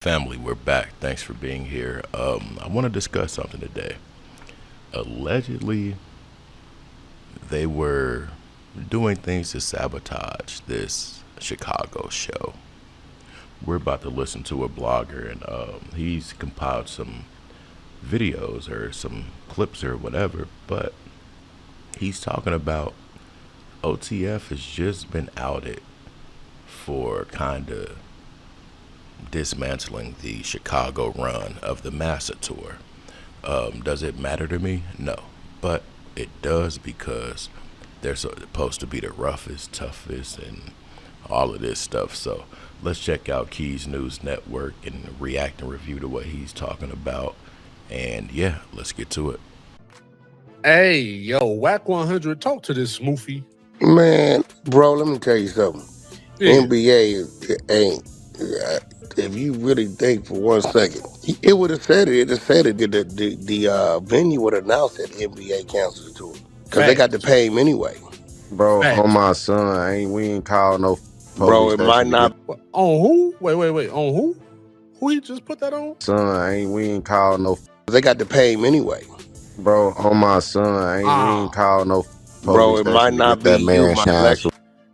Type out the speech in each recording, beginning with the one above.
Family, we're back. Thanks for being here. I want to discuss something today. Allegedly, they were doing things to sabotage this Chicago show. We're about to listen to a blogger, and he's compiled some videos or some clips or whatever, but he's talking about OTF has just been outed for kind of dismantling the Chicago run of the MASA tour. Does it matter to me? No. But it does because they're supposed to be the roughest, toughest, and all of this stuff. So let's check out Keys News Network and react and review to what he's talking about. And yeah, let's get to it. Hey, yo, Whack 100, talk to this Smoofy. Man, bro, let me tell you something. Yeah. NBA ain't. If you really think for 1 second, it would have said it. It have said it. The venue would announce that the NBA canceled the tour because they got to pay him anyway. Bro, Facts. on my son, we ain't called no Bro, police it station might to not. On who? Wait. On who? Who he just put that on? son, we ain't called no. They got to pay him anyway. Bro, on my son, we ain't called no Bro, police it station might to not get be that you, man my shine. flesh.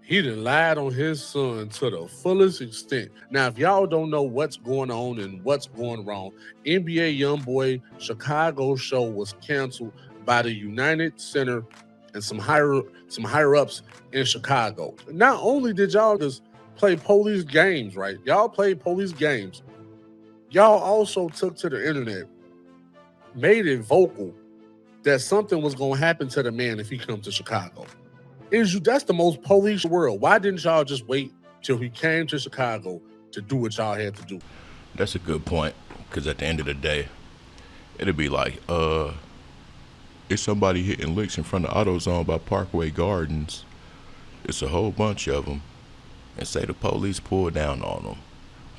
He done lied on his son to the fullest extent. Now, if y'all don't know what's going on and what's going wrong, NBA YoungBoy Chicago show was canceled by the United Center and some higher ups in Chicago. Not only did y'all just play police games, right? Y'all played police games. Y'all also took to the internet, made it vocal that something was gonna happen to the man if he comes to Chicago. That's the most police world. Why didn't y'all just wait till he came to Chicago to do what y'all had to do? That's a good point because at the end of the day, it'd be like, it's somebody hitting licks in front of AutoZone by Parkway Gardens. It's a whole bunch of them. And say the police pulled down on them,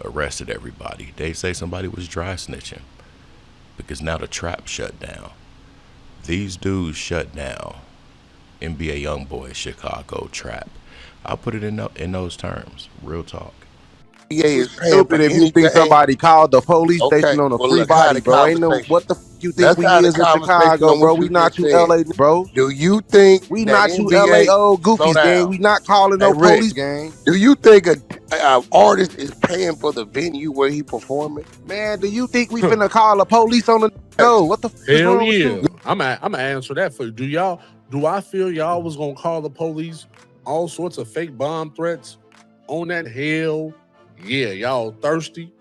arrested everybody. They say somebody was dry snitching because now the trap shut down. These dudes shut down NBA YoungBoy Chicago trap. I'll put it in those terms. Real talk. NBA is paying for Stupid if you think anything. somebody called the police station on a well, free look, how body, the bro. Ain't no conversation. what the you think Let's we have the is in conversation Chicago, on bro. what We you not just you said. LA, bro. Do you think We that not you NBA, LA old slow goofies, down. gang. We not calling Hey, no Rick, police, gang. Do you think a artist is paying for the venue where he performing? Man, do you think we finna call the police on the no? What the fuck is Hell wrong with yeah. you? I'm gonna answer that for you. Do I feel y'all was gonna call the police all sorts of fake bomb threats on that? Hell yeah, y'all thirsty?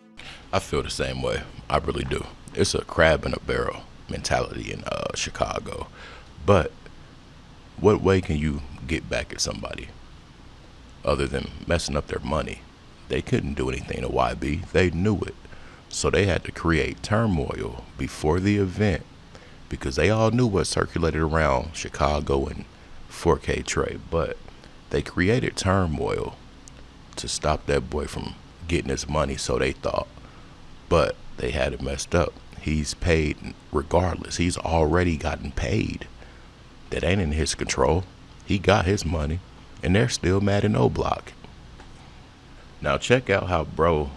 I feel the same way. I really do. It's a crab in a barrel mentality in Chicago. But what way can you get back at somebody other than messing up their money? They couldn't do anything to YB. They knew it. So they had to create turmoil before the event because they all knew what circulated around Chicago and 4K Trey. But they created turmoil to stop that boy from getting his money, so they thought. But they had it messed up. He's paid regardless. He's already gotten paid. That ain't in his control. He got his money, and they're still mad in O-Block. Now check out how bro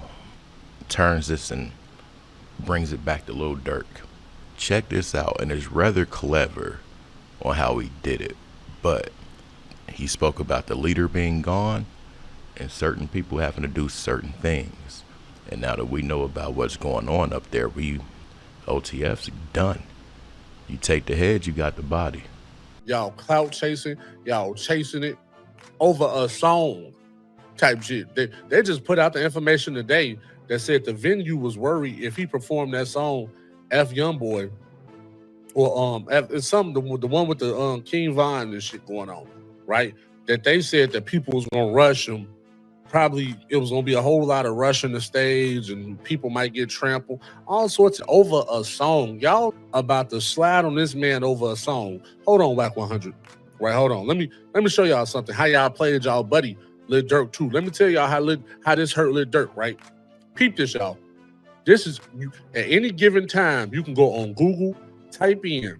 turns this and brings it back to Lil Durk. Check this out, and it's rather clever on how he did it. But he spoke about the leader being gone and certain people having to do certain things. And now that we know about what's going on up there, OTF's done. You take the head, you got the body. Y'all clout chasing, y'all chasing it over a song type shit. They just put out the information today that said the venue was worried if he performed that song F YoungBoy or it's something the one with the King Von and shit going on, right? That they said that people was gonna rush him. Probably it was gonna be a whole lot of rushing the stage and people might get trampled, all sorts over a song. Y'all about to slide on this man over a song. Hold on, Whack 100. Right, hold on. Let me show y'all something. How y'all played y'all buddy Lil Durk too. Let me tell y'all how this hurt Lil Durk, right? Peep this, y'all. This is you at any given time, you can go on Google, type in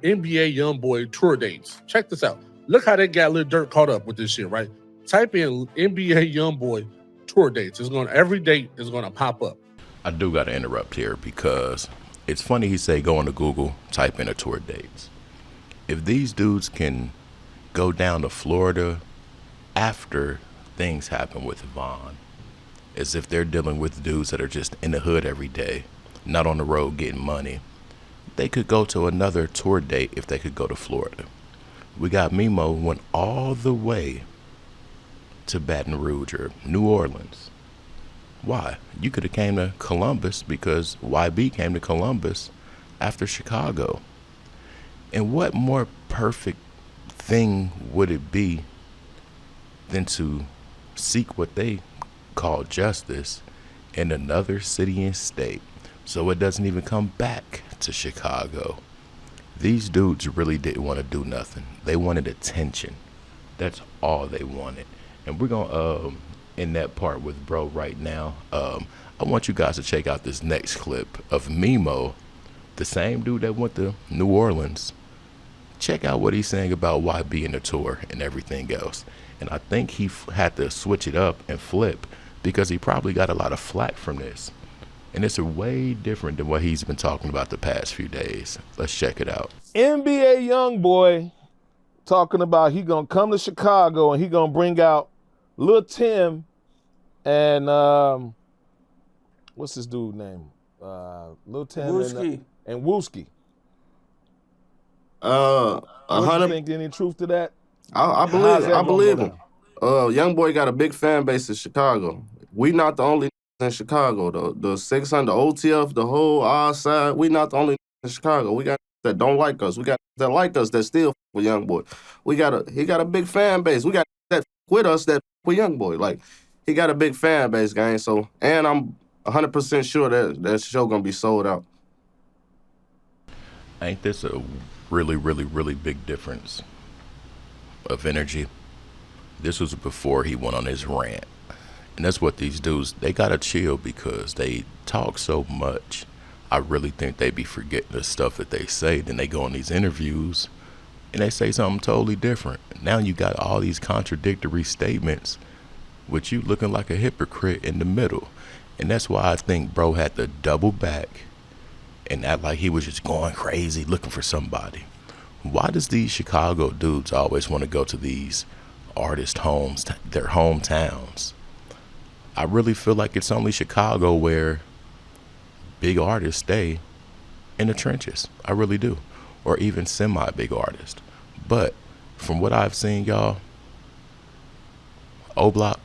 NBA YoungBoy tour dates. Check this out. Look how they got Lil Durk caught up with this shit, right? Type in NBA YoungBoy tour dates. Every date is gonna pop up. I do got to interrupt here because it's funny he say go into Google, type in a tour dates. If these dudes can go down to Florida after things happen with Vaughn, as if they're dealing with dudes that are just in the hood every day, not on the road getting money, they could go to another tour date if they could go to Florida. We got Mimo went all the way to Baton Rouge or New Orleans. Why? You could have came to Columbus because YB came to Columbus after Chicago. And what more perfect thing would it be than to seek what they call justice in another city and state so it doesn't even come back to Chicago? These dudes really didn't want to do nothing. They wanted attention. That's all they wanted. And we're going to in that part with bro right now. I want you guys to check out this next clip of Mimo, the same dude that went to New Orleans. Check out what he's saying about YB in the tour and everything else. And I think he had to switch it up and flip because he probably got a lot of flack from this. And it's way different than what he's been talking about the past few days. Let's check it out. NBA YoungBoy talking about he gonna come to Chicago and he gonna bring out Lil Tim and what's this dude name? Lil Tim Wooski. and Wooski. What You 100. think any truth to that? I How's believe that I gonna believe go him. YoungBoy got a big fan base in Chicago. We not the only in Chicago. The 600 OTF, the whole R side. We not the only in Chicago. We got that don't like us. We got that like us that still with YoungBoy. He got a big fan base. We got that with us that with YoungBoy. Like he got a big fan base, gang. So and I'm 100% sure that show gonna be sold out. Ain't this a really, really, really big difference of energy? This was before he went on his rant. And that's what these dudes, they gotta chill because they talk so much. I really think they be forgetting the stuff that they say. Then they go on these interviews and they say something totally different. Now you got all these contradictory statements with you looking like a hypocrite in the middle. And that's why I think bro had to double back and act like he was just going crazy looking for somebody. Why does these Chicago dudes always want to go to these artist homes, their hometowns? I really feel like it's only Chicago where big artists stay in the trenches. I really do. Or even semi-big artists. But from what I've seen, y'all, O-Block,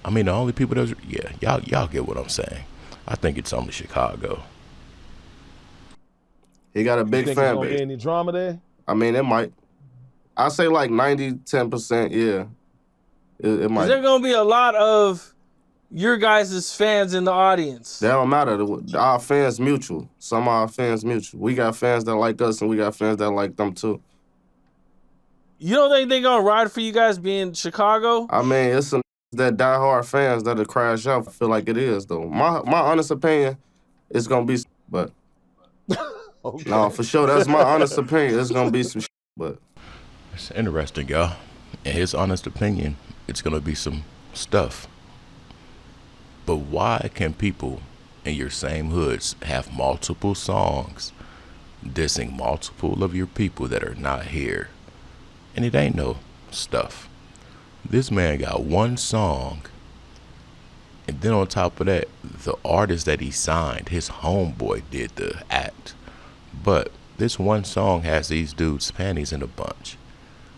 I mean, the only people that, yeah, y'all get what I'm saying. I think it's only Chicago. He got a You big think fan there's gonna base. be any drama there? I mean, it might. I say like 90-10%. Yeah, it Is might. there gonna be a lot of your guys' fans in the audience? That don't matter. Our fans mutual. Some of our fans mutual. We got fans that like us, and we got fans that like them too. You don't think they gonna ride for you guys being Chicago? I mean, it's some that diehard fans that'll crash out. I feel like it is though. My honest opinion, it's gonna be. But Okay. no, for sure, that's my honest opinion. It's gonna be some. But It's interesting, y'all. In his honest opinion, it's going to be some stuff. But why can people in your same hoods have multiple songs dissing multiple of your people that are not here? And it ain't no stuff. This man got one song, and then on top of that, the artist that he signed, his homeboy, did the act. But this one song has these dudes' panties in a bunch.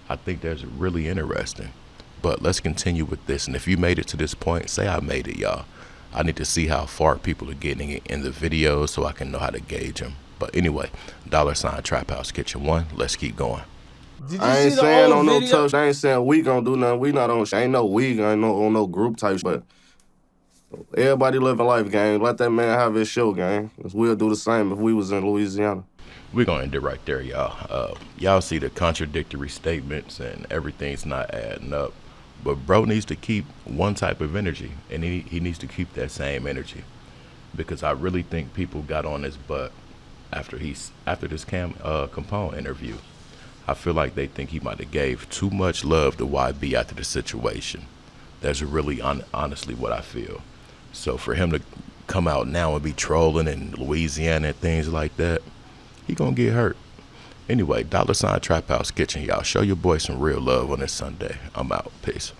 I think that's really interesting. But let's continue with this. And if you made it to this point, say I made it, y'all. I need to see how far people are getting it in the video so I can know how to gauge them. But anyway, $ Trap House Kitchen 1. Let's keep going. Did you I see ain't the saying old on no video? touch. I ain't saying we gonna do nothing. We not on. Ain't no we. Ain't no on no group type. But everybody living life, gang. Let that man have his show, gang. 'Cause we'll do the same if we was in Louisiana. We're going to end it right there, y'all. Y'all see the contradictory statements and everything's not adding up. But bro needs to keep one type of energy, and he needs to keep that same energy. Because I really think people got on his butt after this Capone interview. I feel like they think he might have gave too much love to YB after the situation. That's really honestly what I feel. So for him to come out now and be trolling in Louisiana and things like that, he gonna get hurt. Anyway, $Trap House Kitchen, y'all. Show your boy some real love on this Sunday. I'm out. Peace.